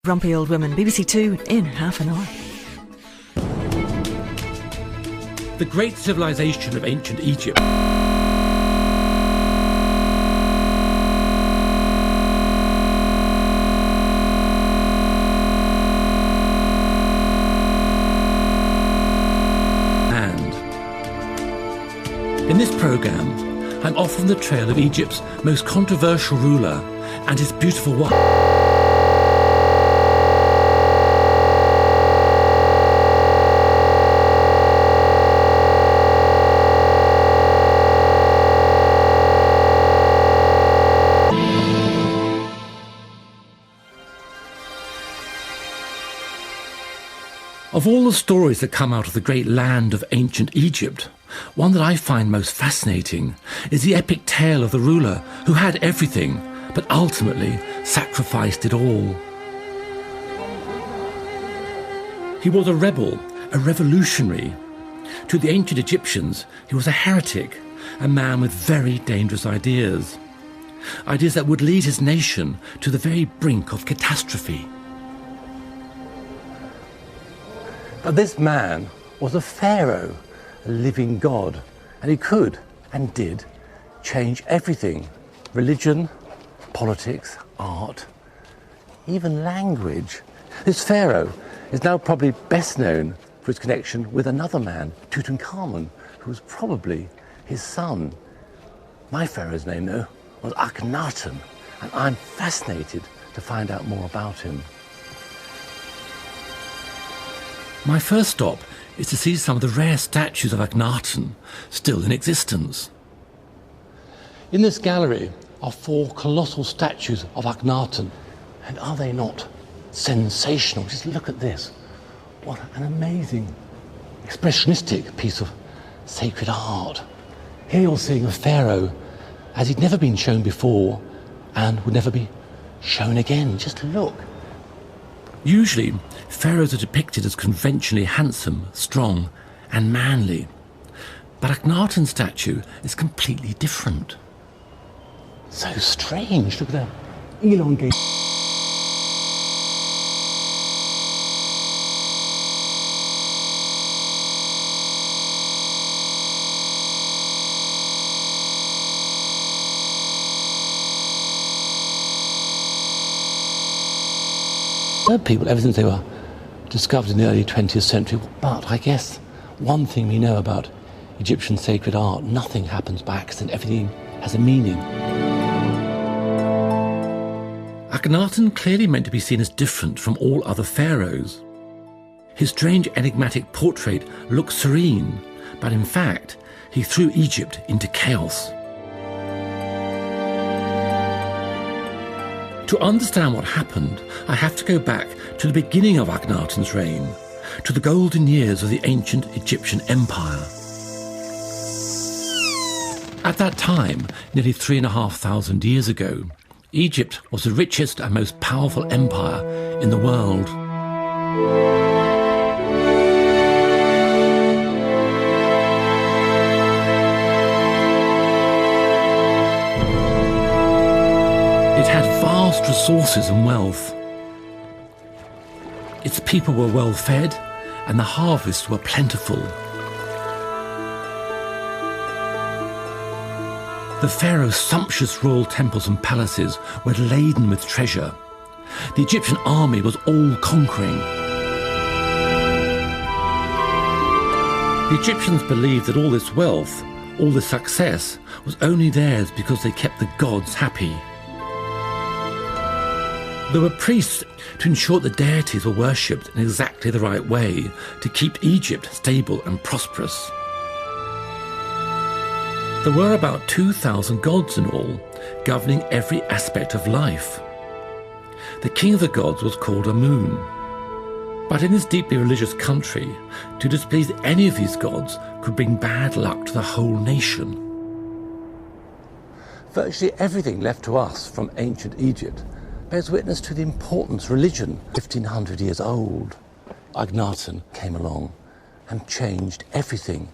Grumpy Old Women, BBC Two, in half an hour. The great civilization of ancient Egypt. In this programme, I'm off on the trail of Egypt's most controversial ruler and his beautiful wife. Of all the stories that come out of the great land of ancient Egypt, one that I find most fascinating is the epic tale of the ruler who had everything, but ultimately sacrificed it all. He was a rebel, a revolutionary. To the ancient Egyptians, he was a heretic, a man with very dangerous ideas. Ideas that would lead his nation to the very brink of catastrophe. Now, this man was a pharaoh, a living god, and he could and did change everything: religion, politics, art, even language. This pharaoh is now probably best known for his connection with another man, Tutankhamun, who was probably his son. My pharaoh's name, though, was Akhenaten, and I'm fascinated to find out more about him. My first stop is to see some of the rare statues of Akhenaten still in existence. In this gallery are 4 colossal statues of Akhenaten, and are they not sensational? Just look at this. What an amazing, expressionistic piece of sacred art. Here you're seeing a pharaoh as he'd never been shown before and would never be shown again. Just look. Usually, pharaohs are depicted as conventionally handsome, strong, and manly. But Akhenaten's statue is completely different. So strange. Look at that elongated. People ever since they were discovered in the early 20th century. But I guess one thing we know about Egyptian sacred art: nothing happens by accident, everything has a meaning. Akhenaten clearly meant to be seen as different from all other pharaohs. His strange enigmatic portrait looks serene, but in fact he threw Egypt into chaos. To understand what happened, I have to go back to the beginning of Akhenaten's reign, to the golden years of the ancient Egyptian empire. At that time, nearly 3,500 years ago, Egypt was the richest and most powerful empire in the world. It had vast resources and wealth. Its people were well fed and the harvests were plentiful. The pharaoh's sumptuous royal temples and palaces were laden with treasure. The Egyptian army was all-conquering. The Egyptians believed that all this wealth, all this success, was only theirs because they kept the gods happy. There were priests to ensure the deities were worshipped in exactly the right way to keep Egypt stable and prosperous. There were about 2,000 gods in all, governing every aspect of life. The king of the gods was called Amun. But in this deeply religious country, to displease any of these gods could bring bad luck to the whole nation. Virtually everything left to us from ancient Egypt bears witness to the importance religion, 1,500 years old. Akhenaten came along and changed everything.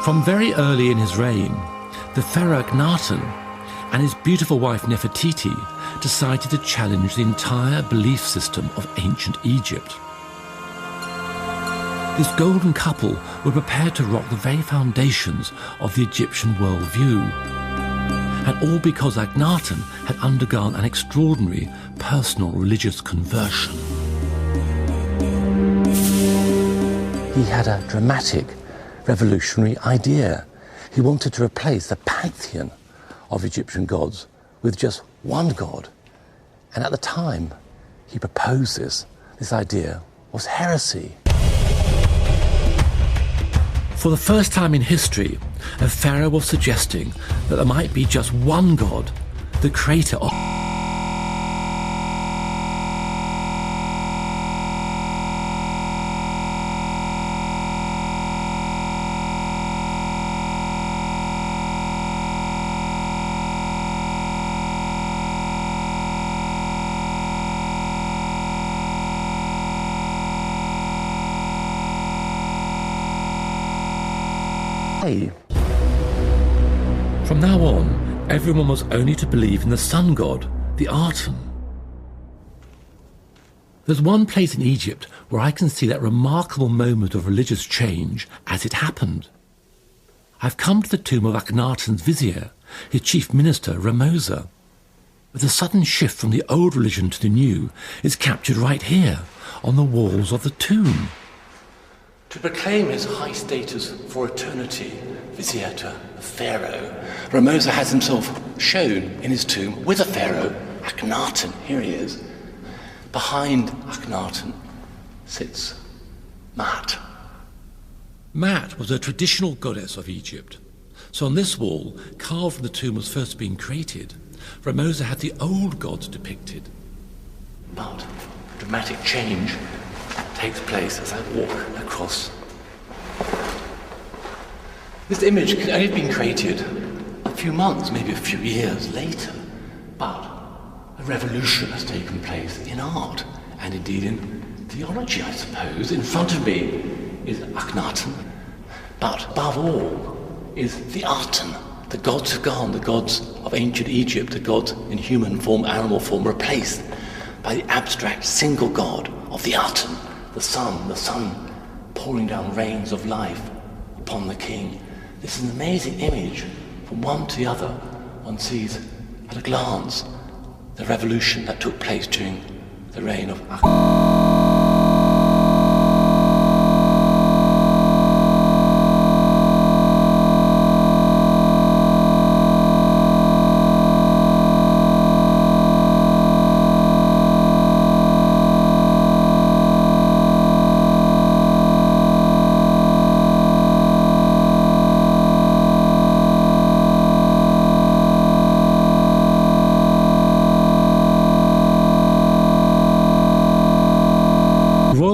From very early in his reign, the Pharaoh Akhenaten and his beautiful wife Nefertiti decided to challenge the entire belief system of ancient Egypt. This golden couple were prepared to rock the very foundations of the Egyptian worldview, and all because Akhenaten had undergone an extraordinary personal religious conversion. He had a dramatic, revolutionary idea. He wanted to replace the pantheon of Egyptian gods with just one god. And at the time he proposed this idea was heresy. For the first time in history, a pharaoh was suggesting that there might be just one god, the creator of... From now on, everyone was only to believe in the sun god, the Aten. There's one place in Egypt where I can see that remarkable moment of religious change as it happened. I've come to the tomb of Akhenaten's vizier, his chief minister, Ramosa. But the sudden shift from the old religion to the new is captured right here, on the walls of the tomb. To proclaim his high status for eternity, vizier to a pharaoh, Ramosa has himself shown in his tomb with a pharaoh, Akhenaten. Here he is. Behind Akhenaten sits Mat. Mat was a traditional goddess of Egypt. So on this wall, carved when the tomb was first being created, Ramosa had the old gods depicted. But dramatic change takes place as I walk across. This image could only have been created a few months, maybe a few years later, but a revolution has taken place in art and indeed in theology, I suppose. In front of me is Akhenaten, but above all is the Aten. The gods have gone, the gods of ancient Egypt, the gods in human form, animal form, replaced by the abstract single god of the Aten. The sun pouring down rains of life upon the king. This is an amazing image. From one to the other, one sees at a glance the revolution that took place during the reign of Akhenaten.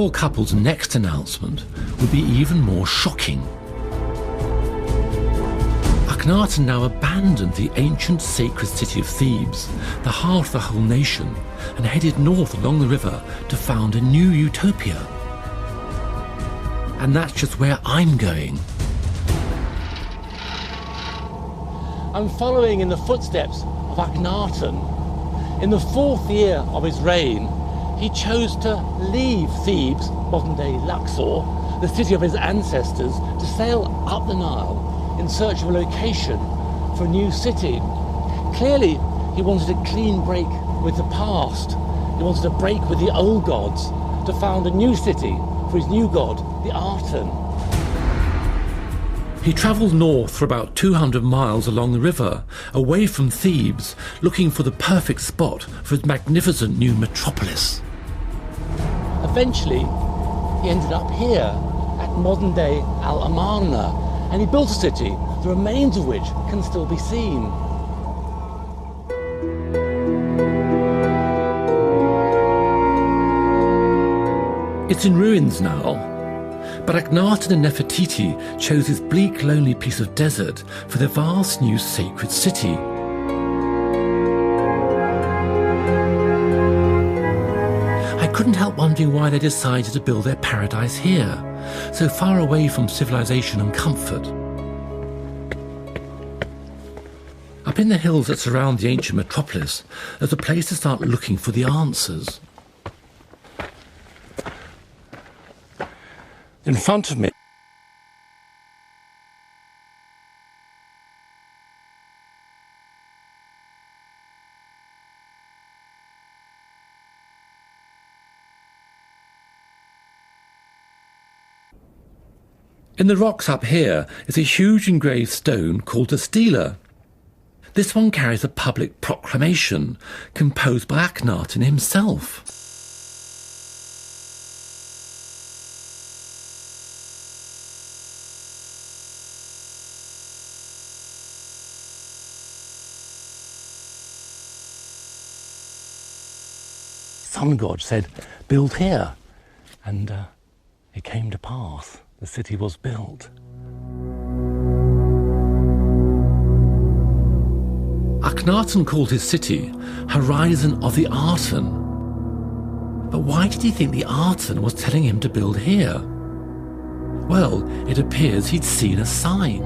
The couple's next announcement would be even more shocking. Akhenaten now abandoned the ancient sacred city of Thebes, the heart of the whole nation, and headed north along the river to found a new utopia. And that's just where I'm going. I'm following in the footsteps of Akhenaten. In the 4th year of his reign, he chose to leave Thebes, modern-day Luxor, the city of his ancestors, to sail up the Nile in search of a location for a new city. Clearly, he wanted a clean break with the past. He wanted to break with the old gods to found a new city for his new god, the Aten. He travelled north for about 200 miles along the river, away from Thebes, looking for the perfect spot for his magnificent new metropolis. Eventually, he ended up here at modern-day Al-Amarna, and he built a city, the remains of which can still be seen. It's in ruins now, but Akhenaten and Nefertiti chose this bleak, lonely piece of desert for their vast new sacred city. I couldn't help wondering why they decided to build their paradise here, so far away from civilization and comfort. Up in the hills that surround the ancient metropolis, there's a place to start looking for the answers. In front of me, in the rocks up here is a huge engraved stone called the Stela. This one carries a public proclamation composed by Akhenaten himself. Sun god said, "Build here," and it came to pass. The city was built. Akhenaten called his city Horizon of the Aten. But why did he think the Aten was telling him to build here? Well, it appears he'd seen a sign.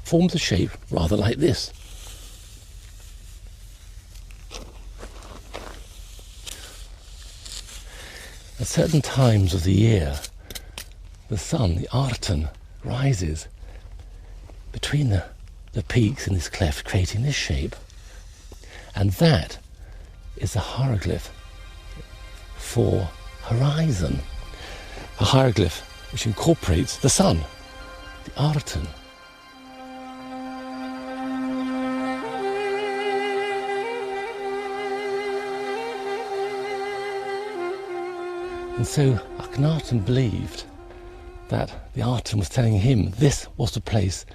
Forms a shape rather like this. At certain times of the year, the sun, the Aten, rises between the peaks in this cleft, creating this shape. And that is a hieroglyph for horizon. A hieroglyph which incorporates the sun, the Aten. And so Akhenaten believed that the Aten was telling him this was the place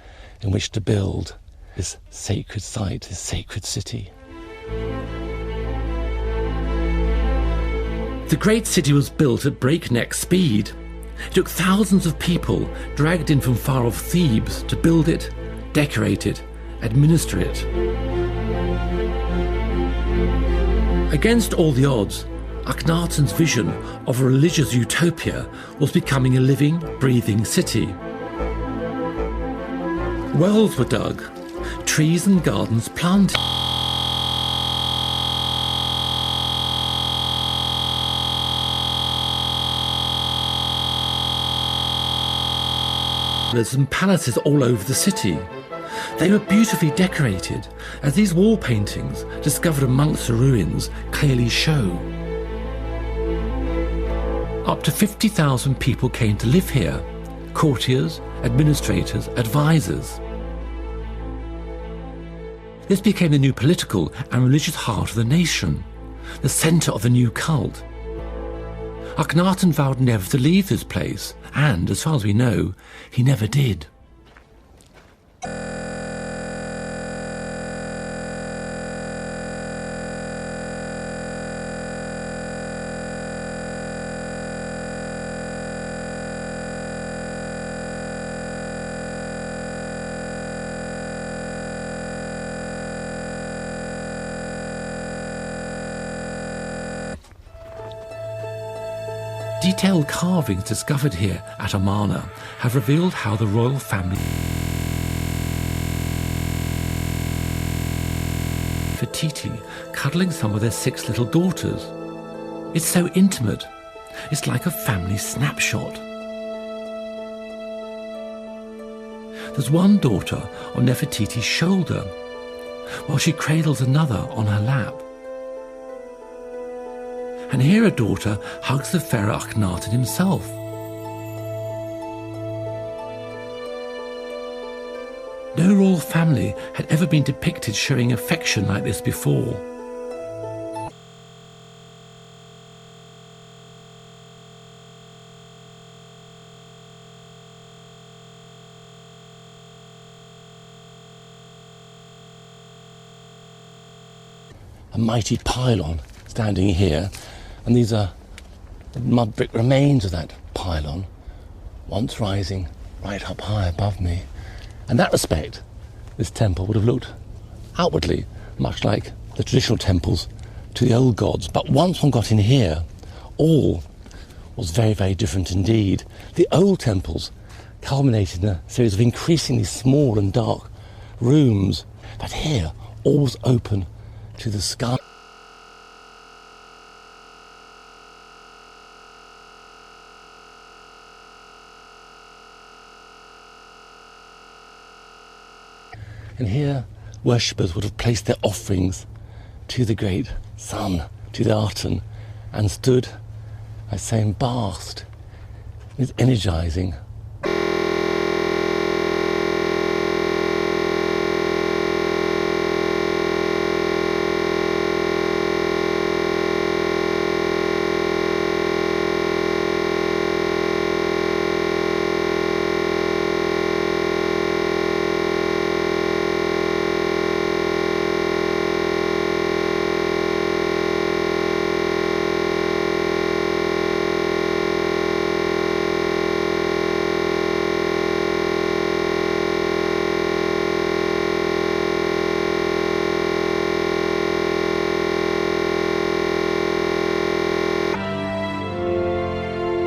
in which to build this sacred site, this sacred city. The great city was built at breakneck speed. It took thousands of people dragged in from far off Thebes to build it, decorate it, administer it. Against all the odds, Akhenaten's vision of a religious utopia was becoming a living, breathing city. Wells were dug, trees and gardens planted. And palaces all over the city. They were beautifully decorated, as these wall paintings, discovered amongst the ruins, clearly show. Up to 50,000 people came to live here: courtiers, administrators, advisors. This became the new political and religious heart of the nation, the centre of a new cult. Akhenaten vowed never to leave this place, and, as far as we know, he never did. Detailed carvings discovered here at Amarna have revealed how the royal family Nefertiti cuddling some of their 6 little daughters. It's so intimate. It's like a family snapshot. There's one daughter on Nefertiti's shoulder, while she cradles another on her lap. And here a daughter hugs the Pharaoh Akhenaten himself. No royal family had ever been depicted showing affection like this before. A mighty pylon standing here, and these are the mud brick remains of that pylon, once rising right up high above me. In that respect, this temple would have looked outwardly much like the traditional temples to the old gods. But once one got in here, all was very, very different indeed. The old temples culminated in a series of increasingly small and dark rooms, but here all was open to the sky. And here worshippers would have placed their offerings to the great sun, to the Aten, and stood, I say, basked in its energizing.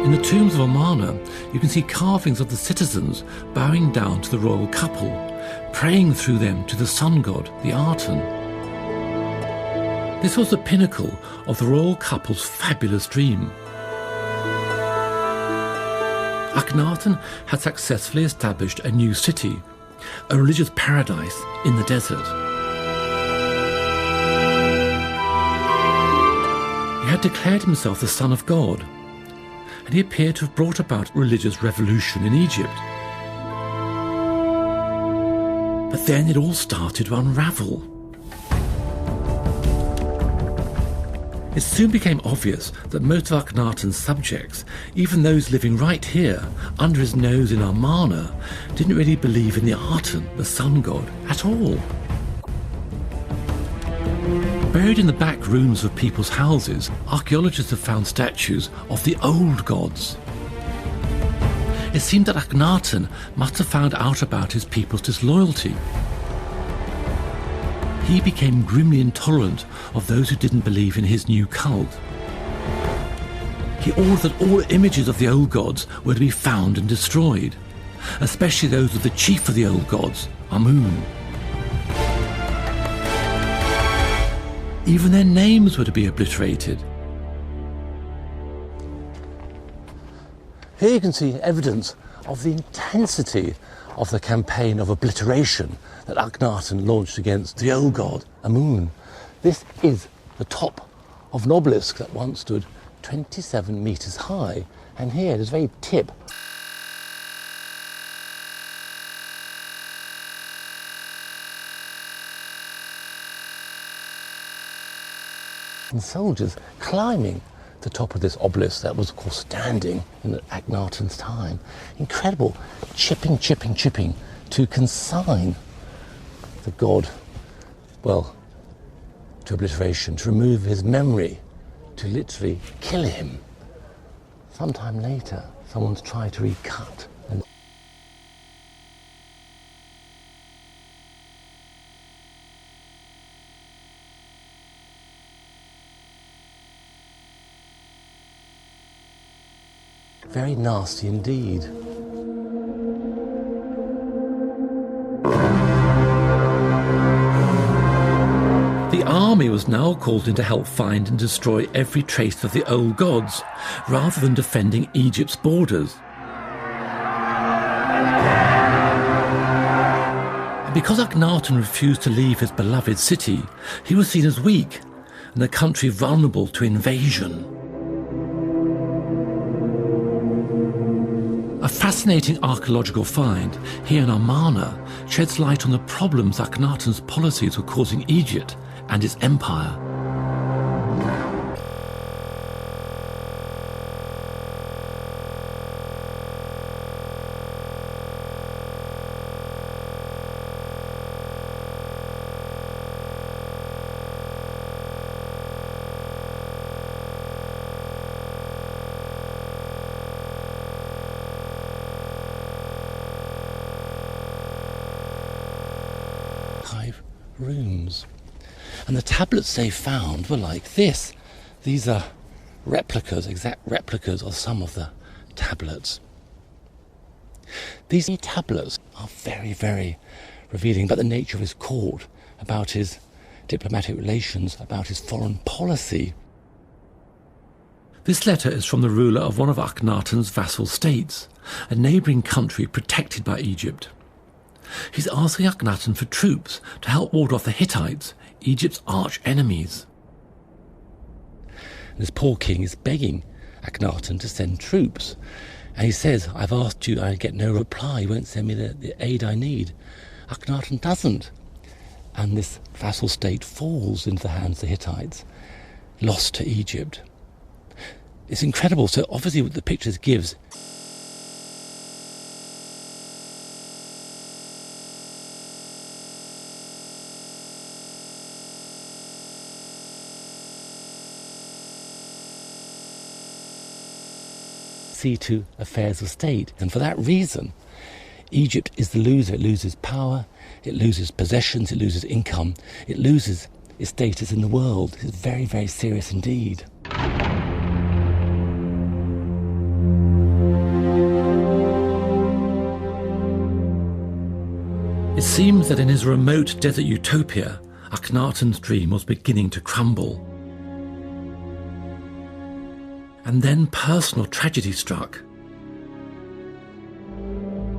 In the tombs of Amarna, you can see carvings of the citizens bowing down to the royal couple, praying through them to the sun god, the Aten. This was the pinnacle of the royal couple's fabulous dream. Akhenaten had successfully established a new city, a religious paradise in the desert. He had declared himself the Son of God, and he appeared to have brought about religious revolution in Egypt. But then it all started to unravel. It soon became obvious that most of Akhenaten's subjects, even those living right here, under his nose in Amarna, didn't really believe in the Aten, the sun god, at all. Buried in the back rooms of people's houses, archaeologists have found statues of the old gods. It seemed that Akhenaten must have found out about his people's disloyalty. He became grimly intolerant of those who didn't believe in his new cult. He ordered that all images of the old gods were to be found and destroyed, especially those of the chief of the old gods, Amun. Even their names were to be obliterated. Here you can see evidence of the intensity of the campaign of obliteration that Akhenaten launched against the old god, Amun. This is the top of an obelisk that once stood 27 metres high, and here, at its very tip, and soldiers climbing the top of this obelisk that was, of course, standing in Akhenaten's time. Incredible chipping to consign the god, well, to obliteration, to remove his memory, to literally kill him. Sometime later, someone's tried to recut and very nasty indeed. The army was now called in to help find and destroy every trace of the old gods, rather than defending Egypt's borders. And because Akhenaten refused to leave his beloved city, he was seen as weak and the country vulnerable to invasion. A fascinating archaeological find here in Amarna sheds light on the problems Akhenaten's policies were causing Egypt and its empire. archive rooms. And the tablets they found were like this. These are replicas, exact replicas of some of the tablets. These tablets are very, very revealing about the nature of his court, about his diplomatic relations, about his foreign policy. This letter is from the ruler of one of Akhenaten's vassal states, a neighbouring country protected by Egypt. He's asking Akhenaten for troops to help ward off the Hittites, Egypt's arch enemies. This poor king is begging Akhenaten to send troops. And he says, I've asked you, I get no reply, you won't send me the aid I need. Akhenaten doesn't. And this vassal state falls into the hands of the Hittites, lost to Egypt. It's incredible. So obviously what the pictures gives see to affairs of state. And for that reason, Egypt is the loser. It loses power, it loses possessions, it loses income, it loses its status in the world. It's very, very serious indeed. It seems that in his remote desert utopia, Akhenaten's dream was beginning to crumble. And then personal tragedy struck.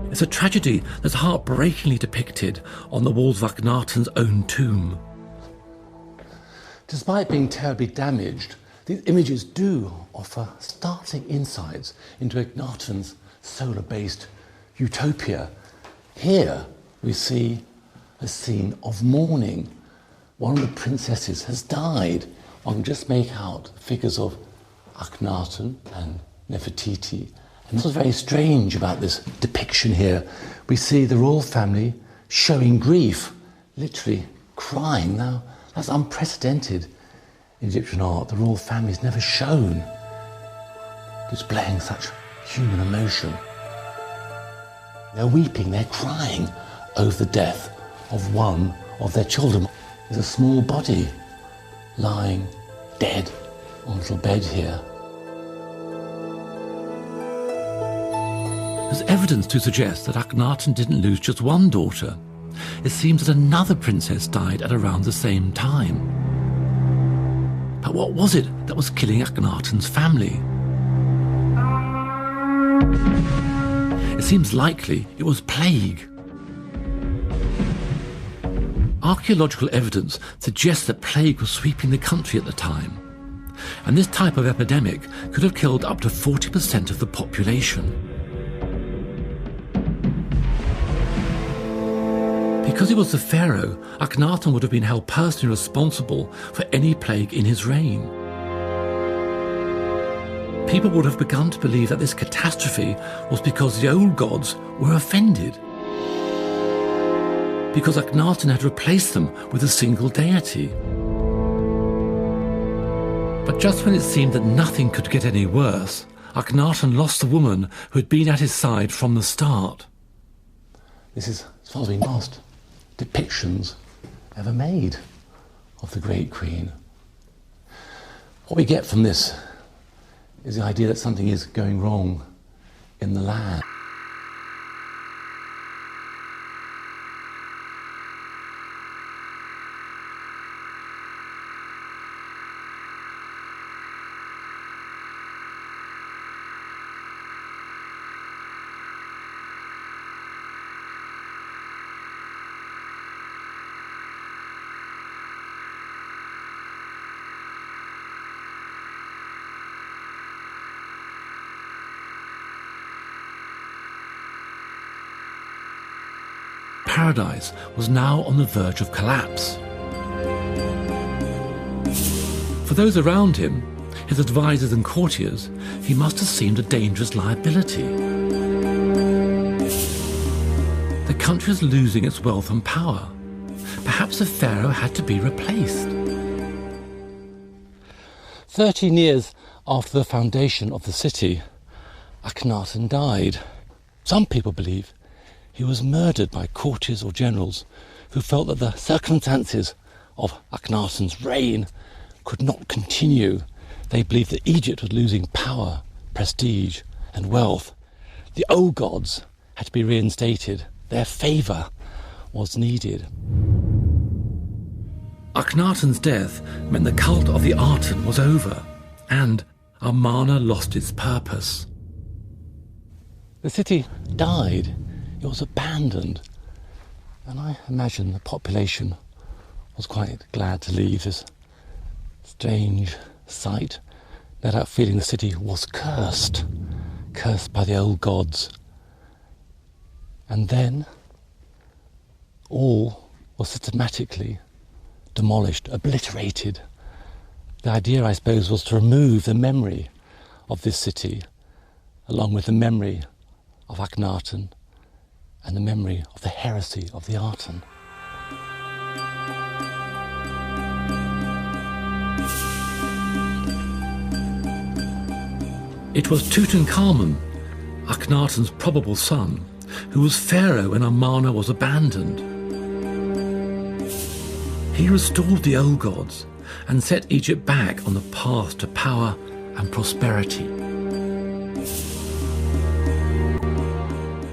It's a tragedy that's heartbreakingly depicted on the walls of Akhenaten's own tomb. Despite being terribly damaged, these images do offer startling insights into Akhenaten's solar-based utopia. Here we see a scene of mourning. One of the princesses has died. One can just make out figures of Akhenaten and Nefertiti. And this was very strange about this depiction here. We see the royal family showing grief, literally crying. Now, that's unprecedented in Egyptian art. The royal family is never shown displaying such human emotion. They're weeping, they're crying over the death of one of their children. There's a small body lying dead on a little bed here. There's evidence to suggest that Akhenaten didn't lose just one daughter. It seems that another princess died at around the same time. But what was it that was killing Akhenaten's family? It seems likely it was plague. Archaeological evidence suggests that plague was sweeping the country at the time. And this type of epidemic could have killed up to 40% of the population. Because he was the pharaoh, Akhenaten would have been held personally responsible for any plague in his reign. People would have begun to believe that this catastrophe was because the old gods were offended. Because Akhenaten had replaced them with a single deity. But just when it seemed that nothing could get any worse, Akhenaten lost the woman who had been at his side from the start. This is, as far as we know, last depictions ever made of the great queen. What we get from this is the idea that something is going wrong in the land. Paradise was now on the verge of collapse. For those around him, his advisors and courtiers, he must have seemed a dangerous liability. The country was losing its wealth and power. Perhaps the pharaoh had to be replaced. 13 years after the foundation of the city, Akhenaten died. Some people believe he was murdered by courtiers or generals who felt that the circumstances of Akhenaten's reign could not continue. They believed that Egypt was losing power, prestige and wealth. The old gods had to be reinstated. Their favour was needed. Akhenaten's death meant the cult of the Aten was over, and Amarna lost its purpose. The city died. It was abandoned. And I imagine the population was quite glad to leave this strange sight, no doubt feeling the city was cursed by the old gods. And then all was systematically demolished, obliterated. The idea, I suppose, was to remove the memory of this city, along with the memory of Akhenaten and the memory of the heresy of the Aten. It was Tutankhamun, Akhenaten's probable son, who was Pharaoh when Amarna was abandoned. He restored the old gods and set Egypt back on the path to power and prosperity.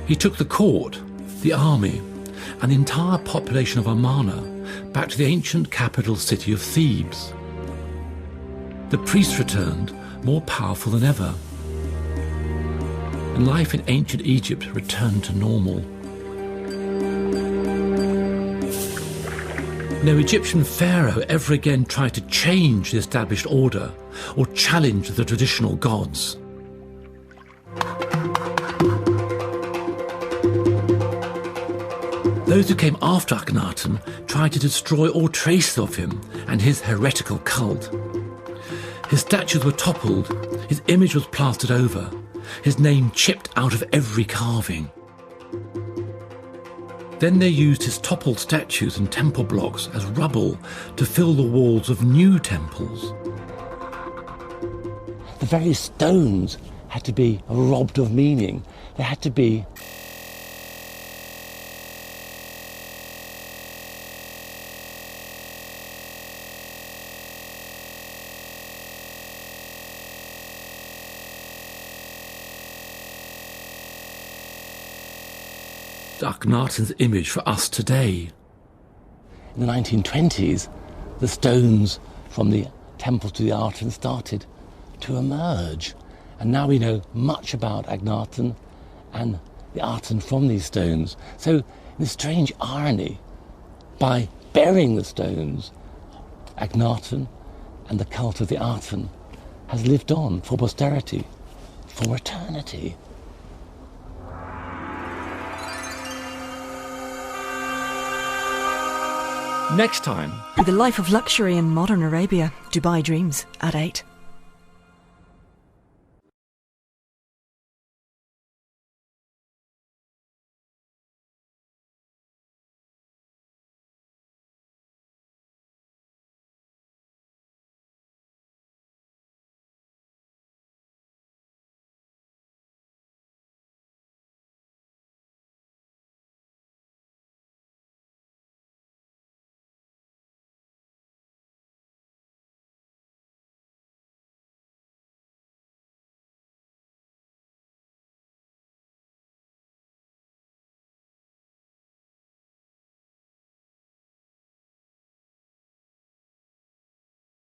He took the court, the army, and the entire population of Amarna back to the ancient capital city of Thebes. The priests returned, more powerful than ever, and life in ancient Egypt returned to normal. No Egyptian pharaoh ever again tried to change the established order or challenge the traditional gods. Those who came after Akhenaten tried to destroy all traces of him and his heretical cult. His statues were toppled, his image was plastered over, his name chipped out of every carving. Then they used his toppled statues and temple blocks as rubble to fill the walls of new temples. The very stones had to be robbed of meaning. They had to be Akhenaten's image for us today. In the 1920s, the stones from the temples to the Aten started to emerge. And now we know much about Akhenaten and the Aten from these stones. So, in this strange irony, by burying the stones, Akhenaten and the cult of the Aten has lived on for posterity, for eternity. Next time, The life of luxury in modern Arabia, Dubai Dreams at 8.